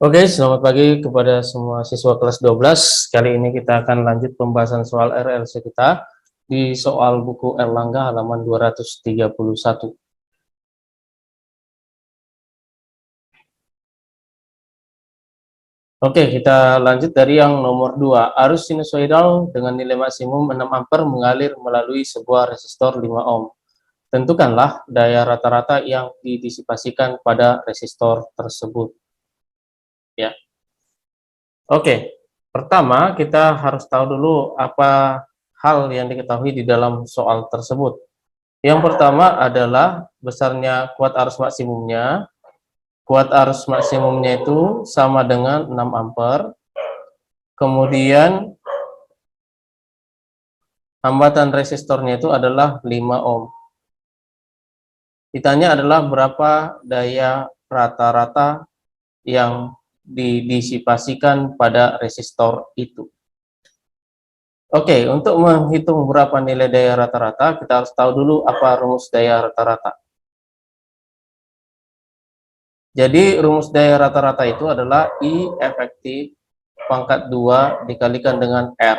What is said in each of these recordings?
Oke, selamat pagi kepada semua siswa kelas 12. Kali ini kita akan lanjut pembahasan soal RLC kita di soal buku Erlangga halaman 231. Oke, kita lanjut dari yang nomor 2. Arus sinusoidal dengan nilai maksimum 6 ampere mengalir melalui sebuah resistor 5 ohm. Tentukanlah daya rata-rata yang didisipasikan pada resistor tersebut. Ya. Oke, pertama kita harus tahu dulu apa hal yang diketahui di dalam soal tersebut. Yang pertama adalah besarnya kuat arus maksimumnya. Kuat arus maksimumnya itu sama dengan 6 ampere. Kemudian hambatan resistornya itu adalah 5 ohm. Ditanya adalah berapa daya rata-rata yang didisipasikan pada resistor itu. Oke, untuk menghitung berapa nilai daya rata-rata, kita harus tahu dulu apa rumus daya rata-rata. Jadi rumus daya rata-rata itu adalah I efektif pangkat 2 dikalikan dengan R.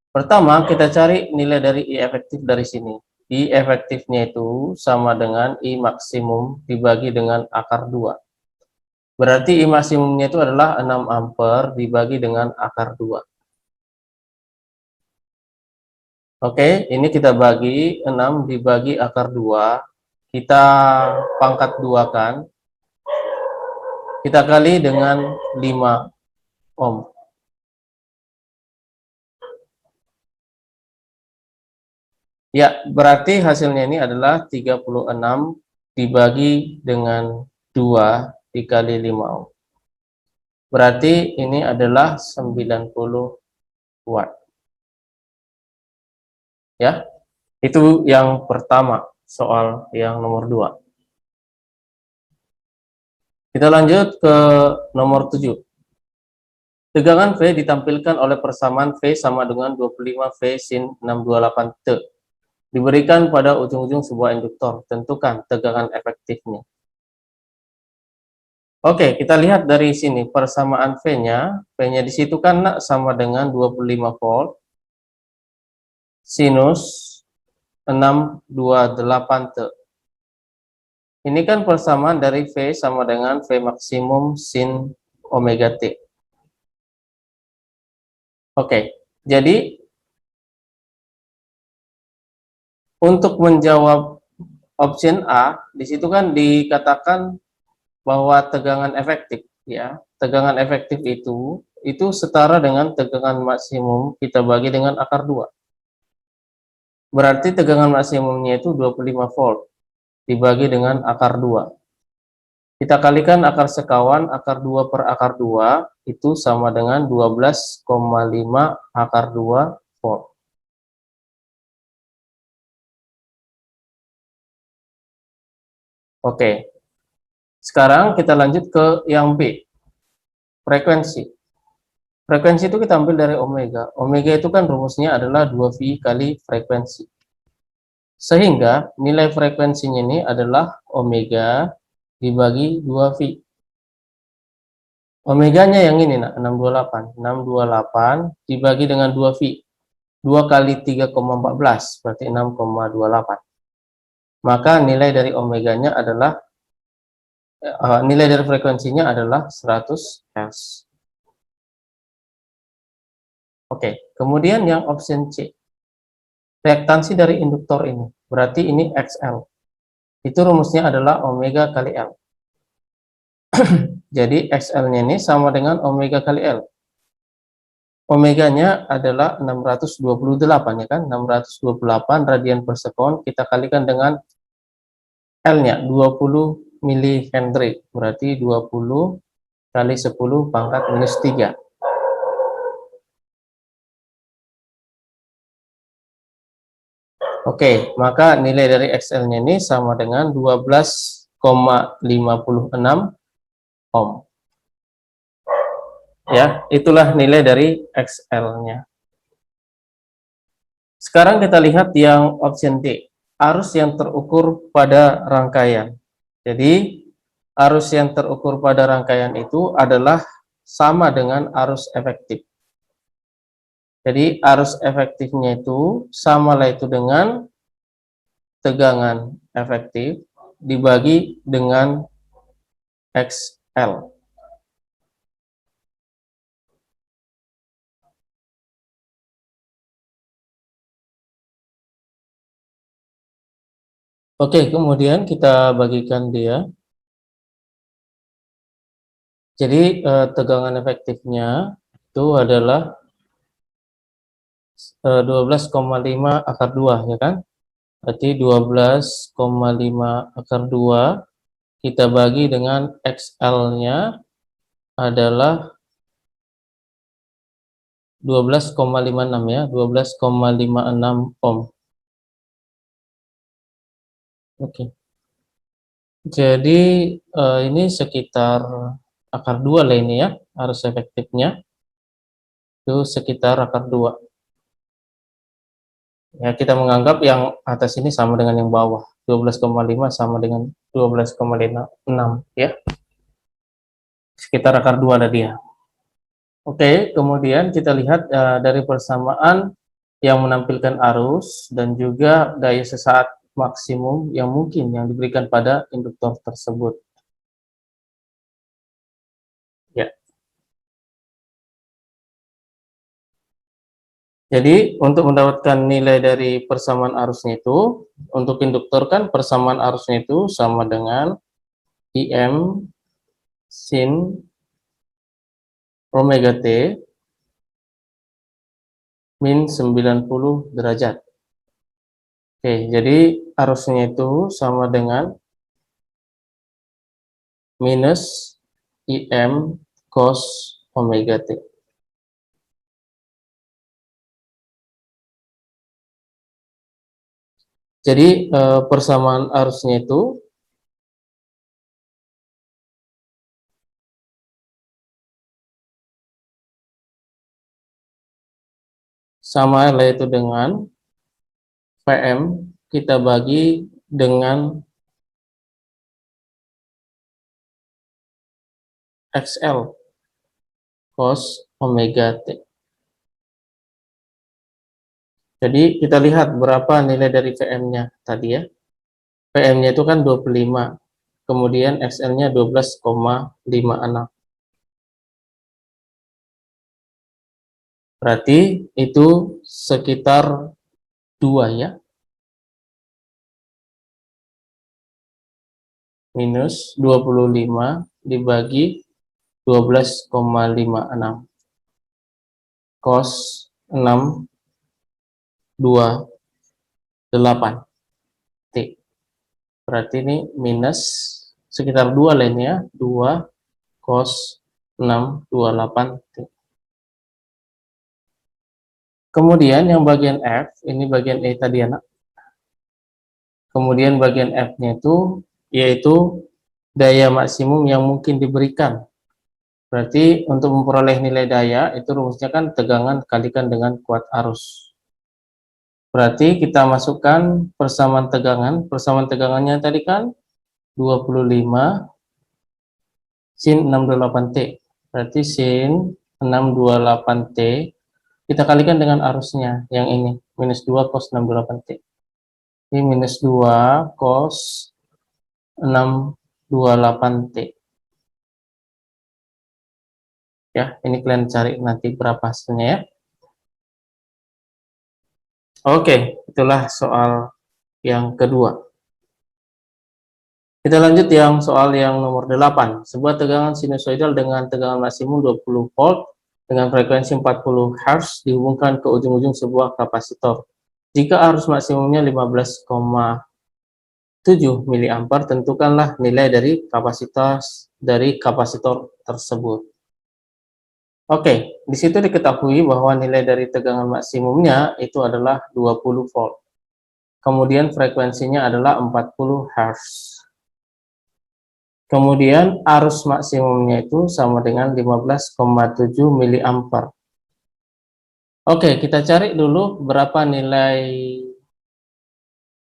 Pertama, kita cari nilai dari I efektif dari sini. I efektifnya itu sama dengan I maksimum dibagi dengan akar 2. Berarti I maksimumnya itu adalah 6 ampere dibagi dengan akar 2. Oke, ini kita bagi 6 dibagi akar 2. Kita pangkat 2 kan. Kita kali dengan 5 ohm. Ya, berarti hasilnya ini adalah 36 dibagi dengan 2 dikali 5 ohm. Berarti ini adalah 90 watt. Ya, itu yang pertama, soal yang nomor 2. Kita lanjut ke nomor 7. Tegangan V ditampilkan oleh persamaan V sama dengan 25 V sin 628 T. Diberikan pada ujung-ujung sebuah induktor. Tentukan tegangan efektifnya. Oke, kita lihat dari sini persamaan V-nya. V-nya di situ kan sama dengan 25 volt sinus 628 T. Ini kan persamaan dari V sama dengan V maksimum sin omega T. Oke, jadi untuk menjawab option A, di situ kan dikatakan bahwa tegangan efektif, ya. Tegangan efektif itu setara dengan tegangan maksimum kita bagi dengan akar 2. Berarti tegangan maksimumnya itu 25 volt dibagi dengan akar 2. Kita kalikan akar sekawan, akar 2 per akar 2 itu sama dengan 12,5 akar 2 volt. Oke. Sekarang kita lanjut ke yang B. Frekuensi. Frekuensi itu kita ambil dari omega. Omega itu kan rumusnya adalah 2V kali frekuensi. Sehingga nilai frekuensinya ini adalah omega dibagi 2V. Omeganya yang ini, 628. 628 dibagi dengan 2V. 2 kali 3,14, berarti 6,28. Maka nilai dari omeganya adalah, nilai dari frekuensinya adalah 100 Hz. Oke, kemudian yang option C. Reaktansi dari induktor ini, berarti ini XL. Itu rumusnya adalah omega kali L. Jadi XL-nya ini sama dengan omega kali L. Omeganya adalah 628, ya kan? 628 radian per sekon, kita kalikan dengan L-nya, 20 mH, berarti 20 kali 10 pangkat minus 3. Oke, maka nilai dari XL-nya ini sama dengan 12,56 ohm. Ya, itulah nilai dari XL-nya. Sekarang kita lihat yang option D, arus yang terukur pada rangkaian. Jadi arus yang terukur pada rangkaian itu adalah sama dengan arus efektif. Jadi arus efektifnya itu sama lah itu dengan tegangan efektif dibagi dengan XL. Oke, kemudian kita bagikan dia. Jadi tegangan efektifnya itu adalah 12,5 akar 2, ya kan? Berarti 12,5 akar 2 kita bagi dengan XL-nya adalah 12,56 ya, 12,56 ohm. Oke. Jadi ini sekitar akar 2 lah ini ya, arus efektifnya itu sekitar akar 2. Ya, kita menganggap yang atas ini sama dengan yang bawah. 12,5 sama dengan 12,6 ya. Sekitar akar 2 tadi ya. Oke, kemudian kita lihat dari persamaan yang menampilkan arus dan juga daya sesaat maksimum yang mungkin yang diberikan pada induktor tersebut. Ya. Jadi untuk mendapatkan nilai dari persamaan arusnya itu, untuk induktor kan persamaan arusnya itu sama dengan IM sin omega T min 90 derajat. Oke, jadi arusnya itu sama dengan minus IM cos omega T. Jadi persamaan arusnya itu sama yaitu dengan Vm kita bagi dengan XL cos omega T. Jadi kita lihat berapa nilai dari Vm-nya tadi ya. Vm-nya itu kan 25, kemudian XL-nya 12,56. Berarti itu sekitar 2 ya. Minus 25 dibagi 12,56 cos 628 T. Berarti ini minus sekitar 2 lah ini ya, 2 cos 628 T. Kemudian yang bagian F, ini bagian E tadi anak. Kemudian bagian F-nya itu yaitu daya maksimum yang mungkin diberikan. Berarti untuk memperoleh nilai daya itu rumusnya kan tegangan kalikan dengan kuat arus. Berarti kita masukkan persamaan tegangan. Persamaan tegangannya tadi kan 25 sin 628T. Berarti sin 628T kita kalikan dengan arusnya yang ini, minus 2 cos 628T. Ini minus 2 cos 628T. Ya, ini kalian cari nanti berapa hasilnya ya. Oke, itulah soal yang kedua. Kita lanjut yang soal yang nomor 8. Sebuah tegangan sinusoidal dengan tegangan maksimum 20 volt dengan frekuensi 40 Hz dihubungkan ke ujung-ujung sebuah kapasitor. Jika arus maksimumnya 15,7 mA, tentukanlah nilai dari kapasitas dari kapasitor tersebut. Oke, di situ diketahui bahwa nilai dari tegangan maksimumnya itu adalah 20 volt. Kemudian frekuensinya adalah 40 Hz. Kemudian arus maksimumnya itu sama dengan 15,7 mA. Oke, kita cari dulu berapa nilai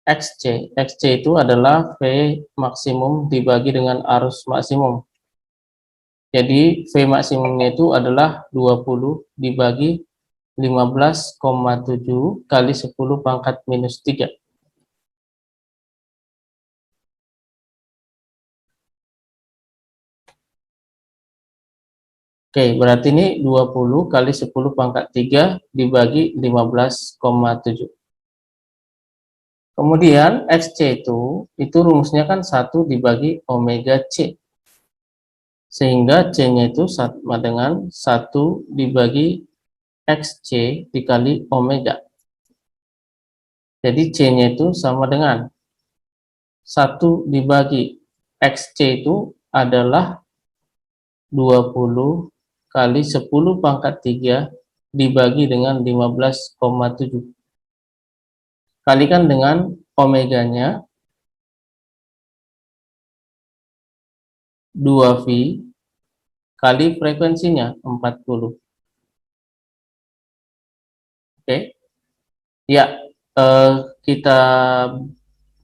XC. XC itu adalah V maksimum dibagi dengan arus maksimum. Jadi V maksimumnya itu adalah 20 dibagi 15,7 kali 10 pangkat minus 3. Oke, berarti ini 20 kali 10 pangkat 3 dibagi 15,7. Kemudian XC itu rumusnya kan 1 dibagi omega C. Sehingga C-nya itu sama dengan 1 dibagi XC dikali omega. Jadi C-nya itu sama dengan 1 dibagi XC itu adalah 20 kali 10 pangkat 3 dibagi dengan 15,7. Kalikan dengan omeganya 2V kali frekuensinya 40. Oke. Ya, kita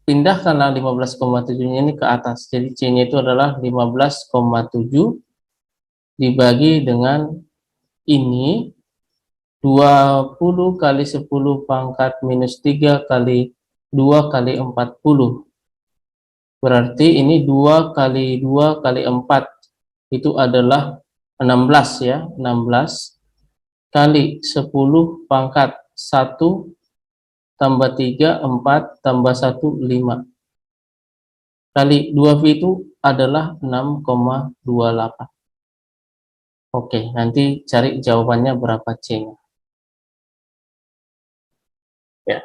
pindahkanlah 15,7-nya ini ke atas. Jadi C-nya itu adalah 15,7 dibagi dengan ini 20 kali 10 pangkat minus 3 kali 2 kali 40. Berarti ini 2 kali 2 kali 4 itu adalah 16 ya, 16 kali 10 pangkat 1 tambah 3, 4 tambah 1, 5 kali 2V itu adalah 6,28. Oke, nanti cari jawabannya berapa C-nya. Ya.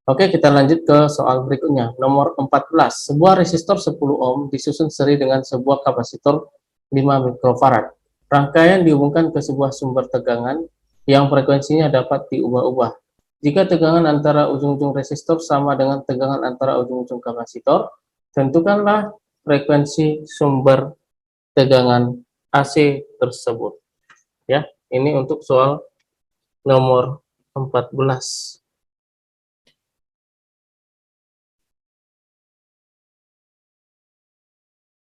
Oke, kita lanjut ke soal berikutnya. Nomor 14. Sebuah resistor 10 ohm disusun seri dengan sebuah kapasitor 5 mikrofarad. Rangkaian dihubungkan ke sebuah sumber tegangan yang frekuensinya dapat diubah-ubah. Jika tegangan antara ujung-ujung resistor sama dengan tegangan antara ujung-ujung kapasitor, tentukanlah frekuensi sumber tegangan AC tersebut. Ya, ini untuk soal nomor 14.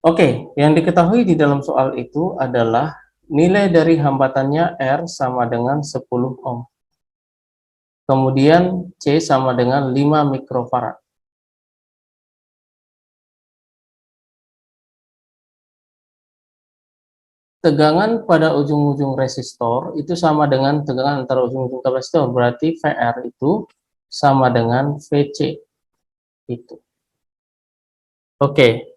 Oke, yang diketahui di dalam soal itu adalah nilai dari hambatannya R sama dengan 10 ohm. Kemudian C sama dengan 5 mikrofarad. Tegangan pada ujung-ujung resistor itu sama dengan tegangan antara ujung-ujung kapasitor, berarti VR itu sama dengan VC. Itu. Oke.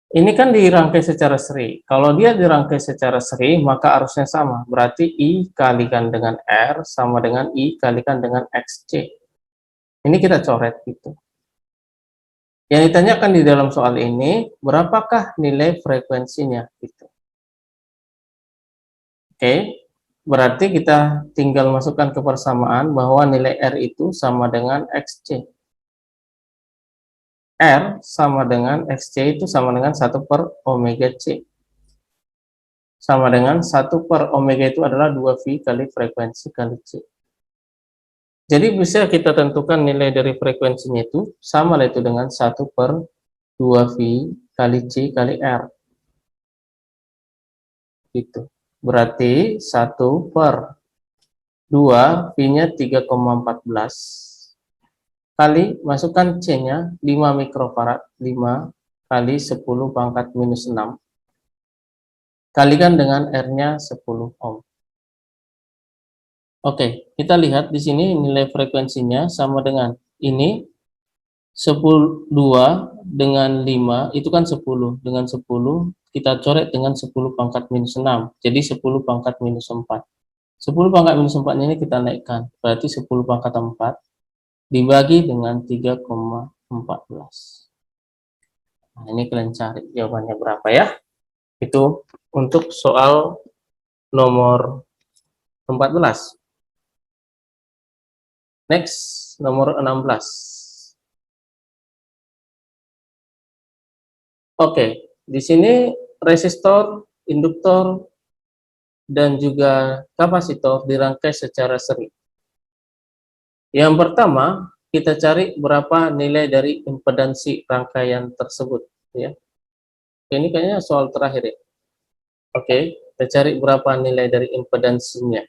Ini kan dirangkai secara seri. Kalau dia dirangkai secara seri, maka arusnya sama. Berarti I kalikan dengan R sama dengan I kalikan dengan XC. Ini kita coret gitu. Yang ditanyakan di dalam soal ini, berapakah nilai frekuensinya gitu. Oke, berarti kita tinggal masukkan ke persamaan bahwa nilai R itu sama dengan XC. R sama dengan XC itu sama dengan 1 per omega C. Sama dengan 1 per omega itu adalah 2V kali frekuensi kali C. Jadi bisa kita tentukan nilai dari frekuensinya itu sama itu dengan 1 per 2V kali C kali R. Gitu. Berarti 1 per 2, V-nya 3,14. Kali, masukkan C-nya 5 mikrofarad, 5 kali 10 pangkat minus 6. Kalikan dengan R-nya 10 ohm. Oke, kita lihat di sini nilai frekuensinya sama dengan ini 10, 2 dengan 5, itu kan 10. Dengan 10, kita coret dengan 10 pangkat minus 6. Jadi 10 pangkat minus 4. 10 pangkat minus 4 ini kita naikkan, berarti 10 pangkat 4 dibagi dengan 3,14. Nah, ini kalian cari jawabannya berapa ya. Itu untuk soal nomor 14. Next, nomor 16. Oke, di sini resistor, induktor, dan juga kapasitor dirangkai secara seri. Yang pertama, kita cari berapa nilai dari impedansi rangkaian tersebut, ya. Ini kayaknya soal terakhir, ya. Oke, kita cari berapa nilai dari impedansinya.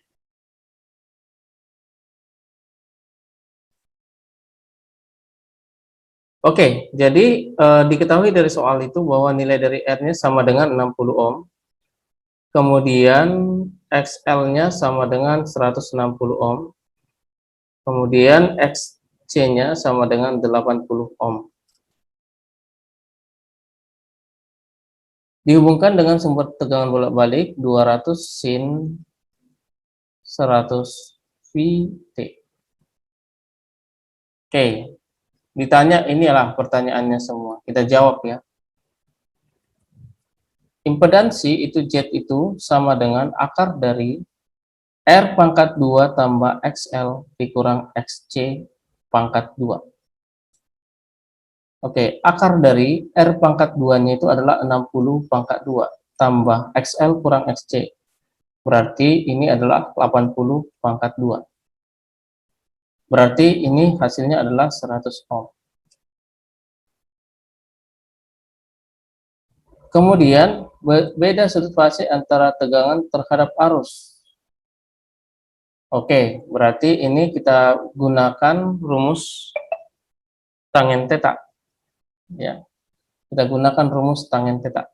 Oke, jadi diketahui dari soal itu bahwa nilai dari R-nya sama dengan 60 ohm, kemudian XL-nya sama dengan 160 ohm, kemudian XC-nya sama dengan 80 ohm. Dihubungkan dengan sumber tegangan bolak-balik 200 sin 100 VT. Oke, ditanya, inilah pertanyaannya semua. Kita jawab, ya. Impedansi itu Z itu sama dengan akar dari R pangkat 2 tambah XL dikurang XC pangkat 2. Oke, akar dari R pangkat 2-nya itu adalah 60 pangkat 2 tambah XL kurang XC. Berarti ini adalah 80 pangkat 2. Berarti ini hasilnya adalah 100 ohm. Kemudian, beda sudut fase antara tegangan terhadap arus. Oke, berarti ini kita gunakan rumus tangen theta. Ya, kita gunakan rumus tangen theta.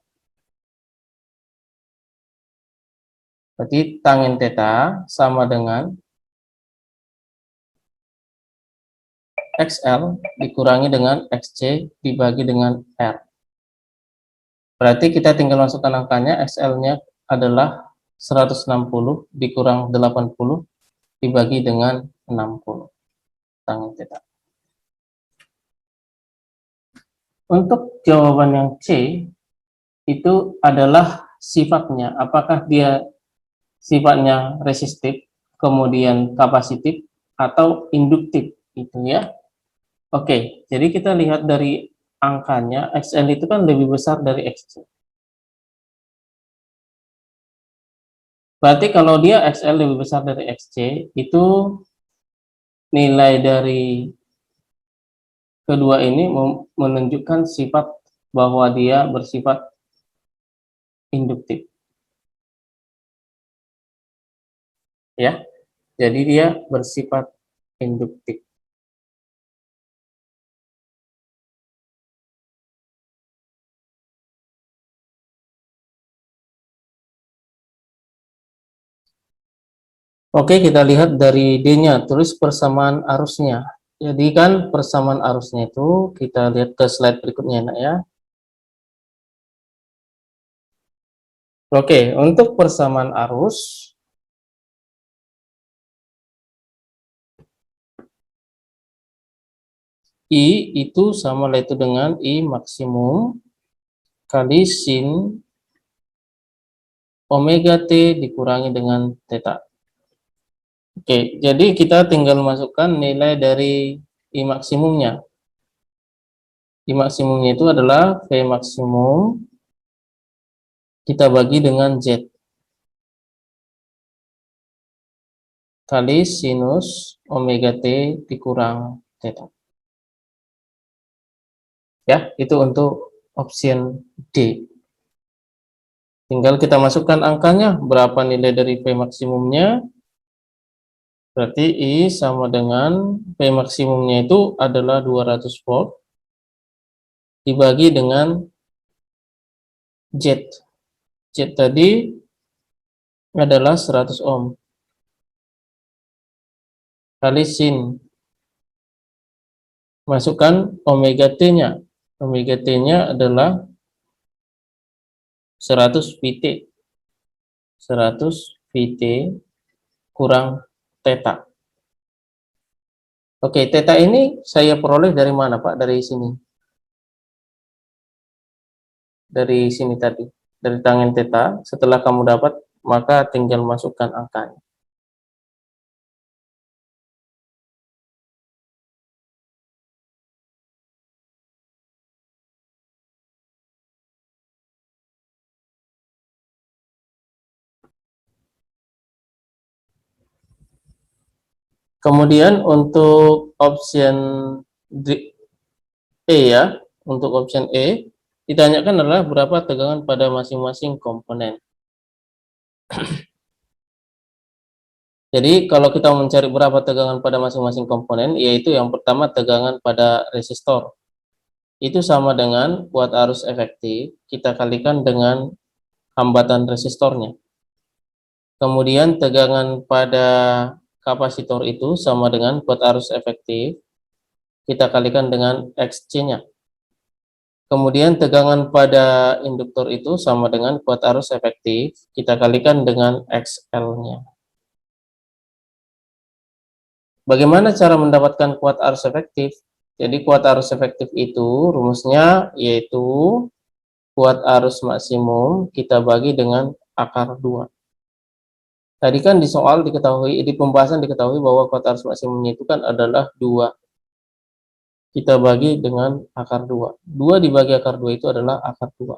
Berarti tangen theta sama dengan XL dikurangi dengan XC dibagi dengan R. Berarti kita tinggal masukkan angkanya, XL-nya adalah 160 dikurang 80 dibagi dengan 60 tangen theta. Untuk jawaban yang C, itu adalah sifatnya. Apakah dia sifatnya resistif, kemudian kapasitif, atau induktif, gitu, ya. Oke, jadi kita lihat dari angkanya, XL itu kan lebih besar dari XC. Berarti kalau dia XL lebih besar dari XC, itu nilai dari kedua ini menunjukkan sifat bahwa dia bersifat induktif, ya. Jadi dia bersifat induktif. Oke, kita lihat dari D-nya, tulis persamaan arusnya. Jadi kan persamaan arusnya itu, kita lihat ke slide berikutnya, nak, ya. Oke, untuk persamaan arus, I itu sama lah itu dengan I maksimum kali sin omega T dikurangi dengan theta. Oke, jadi kita tinggal masukkan nilai dari I maksimumnya. I maksimumnya itu adalah V maksimum kita bagi dengan Z kali sinus omega T dikurang theta. Ya, itu untuk option D. Tinggal kita masukkan angkanya, berapa nilai dari V maksimumnya. Berarti I sama dengan V maksimumnya itu adalah 200 volt dibagi dengan Z. Z tadi adalah 100 ohm kali sin. Masukkan omega T-nya. Omega T-nya adalah 100 VT. 100 VT kurang theta. Oke, theta ini saya peroleh dari mana, Pak? Dari sini. Dari sini tadi. Dari tangen theta, setelah kamu dapat, maka tinggal masukkan angkanya. Kemudian untuk option E ya, untuk option E, ditanyakan adalah berapa tegangan pada masing-masing komponen. Jadi kalau kita mencari berapa tegangan pada masing-masing komponen, yaitu yang pertama tegangan pada resistor. Itu sama dengan kuat arus efektif, kita kalikan dengan hambatan resistornya. Kemudian tegangan pada kapasitor itu sama dengan kuat arus efektif, kita kalikan dengan XC-nya. Kemudian tegangan pada induktor itu sama dengan kuat arus efektif, kita kalikan dengan XL-nya. Bagaimana cara mendapatkan kuat arus efektif? Jadi kuat arus efektif itu rumusnya yaitu kuat arus maksimum kita bagi dengan akar 2. Tadi kan di soal diketahui, di pembahasan diketahui bahwa kuat arus maksimumnya itu kan adalah 2. Kita bagi dengan akar 2. 2 dibagi akar 2 itu adalah akar 2.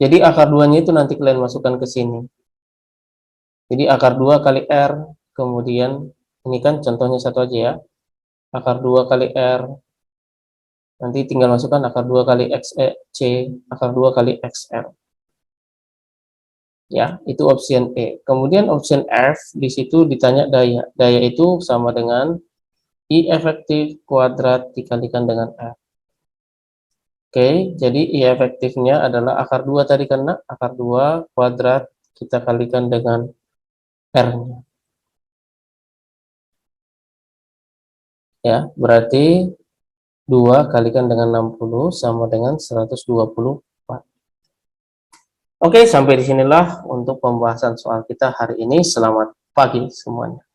Jadi akar 2-nya itu nanti kalian masukkan ke sini. Jadi akar 2 kali R, kemudian ini kan contohnya satu aja ya. Akar 2 kali R, nanti tinggal masukkan akar 2 kali XC, akar 2 kali XL. Ya, itu option E. Kemudian option F, di situ ditanya daya. Daya itu sama dengan I efektif kuadrat dikalikan dengan R. Oke, jadi I efektifnya adalah akar 2 tadi karena akar 2 kuadrat kita kalikan dengan R-nya. Ya, berarti 2 kalikan dengan 60 sama dengan 124. Oke, sampai di sinilah untuk pembahasan soal kita hari ini. Selamat pagi semuanya.